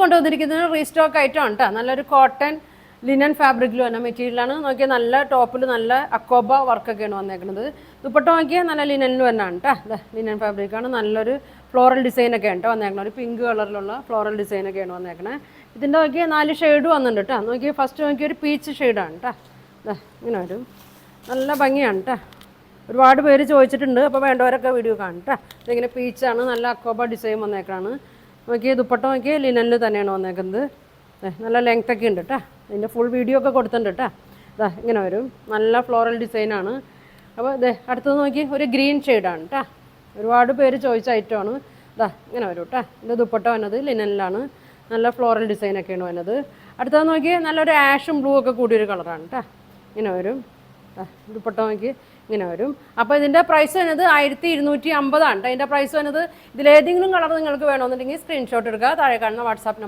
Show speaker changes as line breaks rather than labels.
കൊണ്ടുവന്നിരിക്കുന്നത് റീസ്റ്റോക്ക് ആയിട്ടാണ് കേട്ടോ. നല്ലൊരു കോട്ടൺ ലിനൻ ഫാബ്രിക്കിൽ വന്ന മെറ്റീരിയലാണ്. നോക്കിയാൽ നല്ല ടോപ്പിൽ നല്ല അക്കോബ വർക്കൊക്കെയാണ് വന്നേക്കുന്നത്. ദുപ്പട്ട നോക്കിയാൽ നല്ല ലിനനിൽ വന്നാണ് കേട്ടോ. ലിനൻ ഫാബ്രിക്കാണ്. നല്ലൊരു ഫ്ലോറൽ ഡിസൈനൊക്കെ ആണ് കേട്ടോ വന്നേക്കണം. ഒരു പിങ്ക് കളറിലുള്ള ഫ്ലോറൽ ഡിസൈനൊക്കെയാണ് വന്നേക്കണേ. ഇതിൻ്റെ നോക്കിയാൽ 4 ഷെയ്ഡ് വന്നിട്ടുണ്ട് കേട്ടോ. നോക്കിയാൽ ഫസ്റ്റ് നോക്കിയാൽ ഒരു പീച്ച് ഷെയ്ഡാണ് കേട്ടോ. ഇങ്ങനെ വരും. നല്ല ഭംഗിയാണ് കേട്ടോ. ഒരുപാട് പേര് ചോദിച്ചിട്ടുണ്ട്. അപ്പോൾ വേണ്ടവരൊക്കെ വീഡിയോ കാണും കേട്ടോ. ഇതിങ്ങനെ പീച്ചാണ്. നല്ല അക്കോബ ഡിസൈൻ വന്നേക്കാണ്. നോക്കിയാൽ ദുപ്പട്ട നോക്കിയാൽ ലിനനിൽ തന്നെയാണ് വന്നേക്കുന്നത്. നല്ല ലെങ്ത്തൊക്കെ ഉണ്ട് കേട്ടോ. അതിൻ്റെ ഫുൾ വീഡിയോ ഒക്കെ കൊടുത്തിട്ടുണ്ട് കേട്ടോ. ഇങ്ങനെ വരും. നല്ല ഫ്ലോറൽ ഡിസൈനാണ്. അപ്പോൾ അടുത്തത് നോക്കി ഒരു ഗ്രീൻ ഷെയ്ഡാണ് കേട്ടോ. ഒരുപാട് പേര് ചോദിച്ച ഐറ്റമാണ്. ഇങ്ങനെ വരും കേട്ടോ. ഇത് ദുപ്പട്ട വന്നത് ലിനനിലാണ്. നല്ല ഫ്ലോറൽ ഡിസൈനൊക്കെയാണ് വന്നത്. അടുത്തത് നോക്കി നല്ലൊരു ആഷും ബ്ലൂ ഒക്കെ കൂടിയൊരു കളറാണ് കേട്ടോ. ഇങ്ങനെ വരും. ദുപ്പട്ട നോക്കി ഇങ്ങനെ വരും. അപ്പോൾ ഇതിൻ്റെ പ്രൈസ് വരുന്നത് 1250 ആണ് കേട്ടോ. ഇതിൻ്റെ പ്രൈസ് വരുന്നത്. ഇതിലേതെങ്കിലും കളർ നിങ്ങൾക്ക് വേണമെന്നുണ്ടെങ്കിൽ സ്ക്രീൻഷോട്ട് എടുക്കുക. താഴെ കാണുന്ന വാട്സാപ്പ് നമ്പർ